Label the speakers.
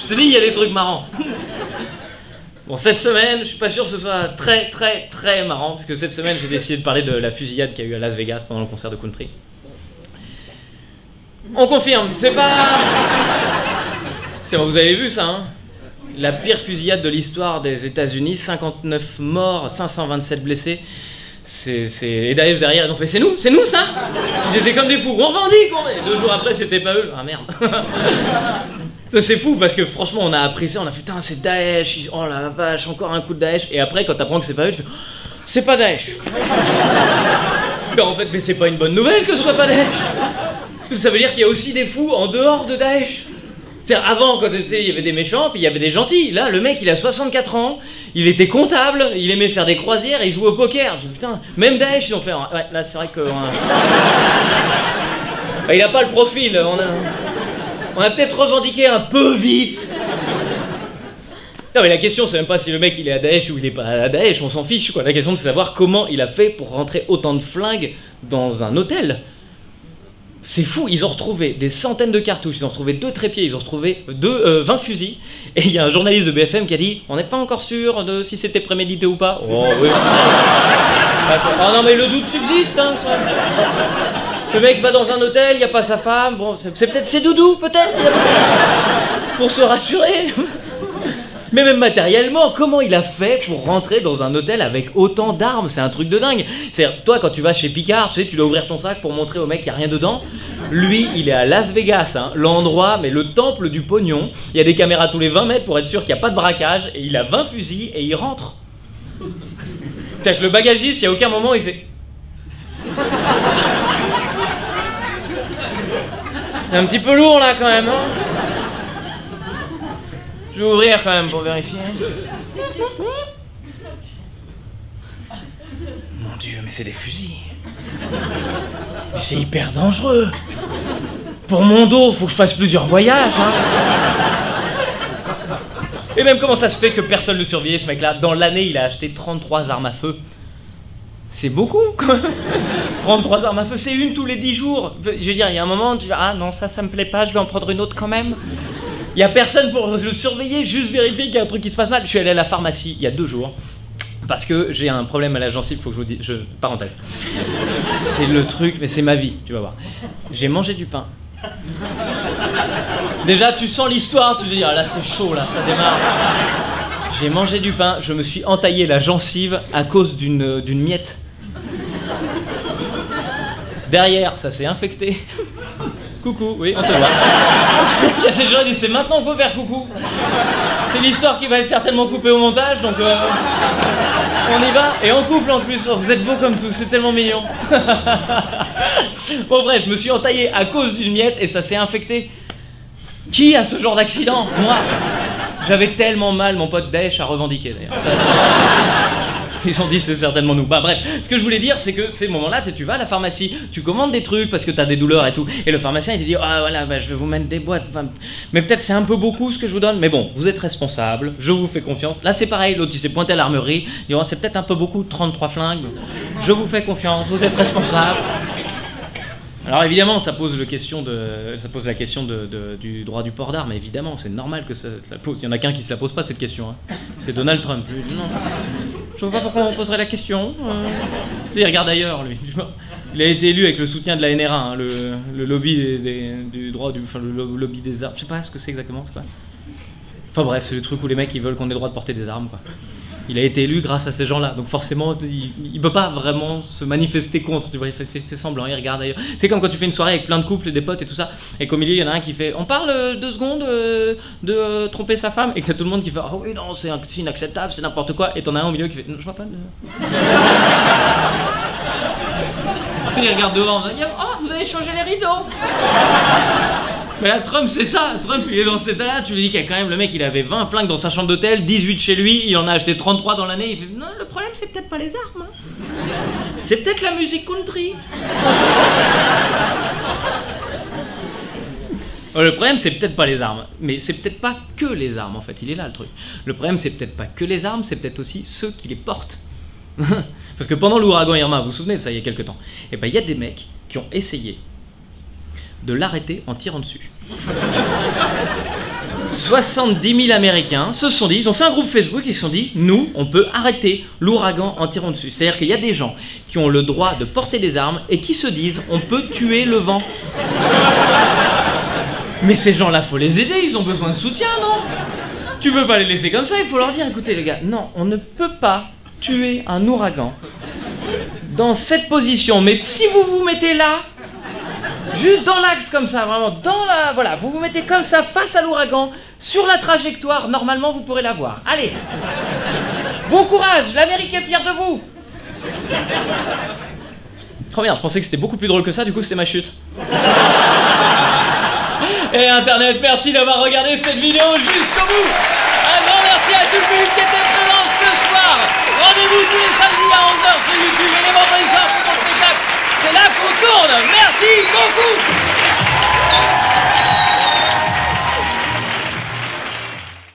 Speaker 1: Je te dis, il y a des trucs marrants. Bon, cette semaine, je suis pas sûr que ce soit très marrant, parce que cette semaine, j'ai décidé de parler de la fusillade qu'il y a eu à Las Vegas pendant le concert de country. On confirme, c'est pas... Vous avez vu ça, hein? La pire fusillade de l'histoire des États-Unis, 59 morts, 527 blessés. Et Daesh derrière, ils ont fait c'est nous ça? Ils étaient comme des fous, on revendique, Et 2 jours après, c'était pas eux. Ah merde. C'est fou parce que franchement, on a appris ça, on a fait putain, c'est Daesh, oh la vache, encore un coup de Daesh. Et après, quand t'apprends que c'est pas eux, tu fais c'est pas Daesh. Mais en fait, c'est pas une bonne nouvelle que ce soit pas Daesh. Ça veut dire qu'il y a aussi des fous en dehors de Daesh. C'est-à-dire, avant, quand il y avait des méchants, puis il y avait des gentils. Là, le mec, il a 64 ans, il était comptable, il aimait faire des croisières et il jouait au poker. Je dis, putain, même Daesh, ils ont fait... Ouais, là, c'est vrai que... il a pas le profil, on a peut-être revendiqué un peu vite. Non, mais la question, c'est même pas si le mec, il est à Daesh ou il est pas à Daesh, on s'en fiche, quoi. La question, c'est de savoir comment il a fait pour rentrer autant de flingues dans un hôtel. C'est fou, ils ont retrouvé des centaines de cartouches, ils ont retrouvé 2 trépieds, ils ont retrouvé 20 fusils, et il y a un journaliste de BFM qui a dit « On n'est pas encore sûr de si c'était prémédité ou pas. » Oh oui. Oh non mais le doute subsiste, hein. Ça. Le mec va dans un hôtel, il n'y a pas sa femme, bon, c'est peut-être ses doudous, peut-être, pour se rassurer. Mais même matériellement, comment il a fait pour rentrer dans un hôtel avec autant d'armes? C'est un truc de dingue. C'est-à-dire, toi, quand tu vas chez Picard, tu sais, tu dois ouvrir ton sac pour montrer au mec qu'il n'y a rien dedans. Lui, il est à Las Vegas, hein, l'endroit, mais le temple du pognon. Il y a des caméras tous les 20 mètres pour être sûr qu'il n'y a pas de braquage. Et il a 20 fusils et il rentre. C'est-à-dire que le bagagiste, il n'y a aucun moment où il fait... C'est un petit peu lourd, là, quand même, hein. Je vais ouvrir quand même pour vérifier. Mon Dieu, mais c'est des fusils. Mais c'est hyper dangereux. Pour mon dos, faut que je fasse plusieurs voyages. Hein. Et même comment ça se fait que personne ne le surveillait, ce mec-là? Dans l'année, il a acheté 33 armes à feu. C'est beaucoup, quand même. 33 armes à feu, c'est une tous les 10 jours. Je veux dire, il y a un moment, tu dis, ah non, ça me plaît pas, je vais en prendre une autre quand même. Il n'y a personne pour le surveiller, juste vérifier qu'il y a un truc qui se passe mal. Je suis allé à la pharmacie il y a 2 jours, parce que j'ai un problème à la gencive, il faut que je vous dise... Parenthèse. C'est le truc, mais c'est ma vie, tu vas voir. J'ai mangé du pain. Déjà, tu sens l'histoire, tu te dis, ah là c'est chaud, là, ça démarre. J'ai mangé du pain, je me suis entaillé la gencive à cause d'une miette. Derrière, ça s'est infecté. Coucou, oui, on te voit. Il y a des gens qui disent c'est maintenant qu'il faut faire coucou. C'est l'histoire qui va être certainement coupée au montage, donc on y va. Et en couple en plus, vous êtes beaux comme tout, c'est tellement mignon. Bon bref, je me suis entaillé à cause d'une miette et ça s'est infecté. Qui a ce genre d'accident? Moi. J'avais tellement mal, mon pote Daesh a revendiqué d'ailleurs. Ils ont dit c'est certainement nous. Bah bref, ce que je voulais dire c'est que ces moments-là, tu vas à la pharmacie, tu commandes des trucs parce que t'as des douleurs et tout, et le pharmacien il te dit ah voilà, bah, je vais vous mettre des boîtes, mais peut-être c'est un peu beaucoup ce que je vous donne, mais bon, vous êtes responsable, je vous fais confiance. Là c'est pareil, l'autre il s'est pointé à l'armurerie, il dit oh, c'est peut-être un peu beaucoup, 33 flingues, je vous fais confiance, vous êtes responsable. Alors évidemment, ça pose la question du droit du port d'armes, évidemment, c'est normal que ça pose. Il y en a qu'un qui se la pose pas cette question, hein. C'est Donald Trump. Lui, non, je vois pas pourquoi on poserait la question. Il regarde ailleurs, lui. Il a été élu avec le soutien de la NRA, hein, le lobby du droit, le lobby des armes. Je sais pas ce que c'est exactement, c'est quoi. Enfin bref, c'est le truc où les mecs ils veulent qu'on ait le droit de porter des armes, quoi. Il a été élu grâce à ces gens-là, donc forcément, il peut pas vraiment se manifester contre, tu vois, il fait semblant, il regarde ailleurs. C'est comme quand tu fais une soirée avec plein de couples et des potes et tout ça, et qu'au milieu, il y en a un qui fait « On parle 2 secondes de tromper sa femme ?» et que t'as tout le monde qui fait « Oh oui, non, c'est inacceptable, c'est n'importe quoi », et t'en as un au milieu qui fait « Je vois pas de... » Tu sais, il regarde dehors, en disant « Oh, vous avez changé les rideaux !» Mais là, Trump, c'est ça. Trump, il est dans cet état-là. Tu lui dis qu'il y a quand même le mec, il avait 20 flingues dans sa chambre d'hôtel, 18 chez lui, il en a acheté 33 dans l'année. Il fait non, le problème, c'est peut-être pas les armes. Hein. C'est peut-être la musique country. Le problème, c'est peut-être pas les armes. Mais c'est peut-être pas que les armes, en fait. Il est là, le truc. Le problème, c'est peut-être pas que les armes, c'est peut-être aussi ceux qui les portent. Parce que pendant l'ouragan Irma, vous vous souvenez de ça il y a quelques temps, et ben il y a des mecs qui ont essayé de l'arrêter en tirant dessus. 70 000 Américains se sont dit, ils ont fait un groupe Facebook, ils se sont dit, nous, on peut arrêter l'ouragan en tirant dessus. C'est-à-dire qu'il y a des gens qui ont le droit de porter des armes et qui se disent, on peut tuer le vent. Mais ces gens-là, faut les aider, ils ont besoin de soutien, non? Tu peux pas les laisser comme ça, il faut leur dire, écoutez les gars, non, on ne peut pas tuer un ouragan dans cette position, mais si vous vous mettez là, juste dans l'axe comme ça, vraiment, dans la... Voilà, vous vous mettez comme ça, face à l'ouragan, sur la trajectoire, normalement vous pourrez la voir. Allez. Bon courage, l'Amérique est fière de vous. Trop bien, je pensais que c'était beaucoup plus drôle que ça, du coup c'était ma chute. Et Internet, merci d'avoir regardé cette vidéo jusqu'au bout. Un grand merci à tout le public qui était présent ce soir. Rendez-vous tous les samedis à 11h sur YouTube et les vendredis soirs pour mon spectacle. C'est là qu'on tourne. Merci beaucoup.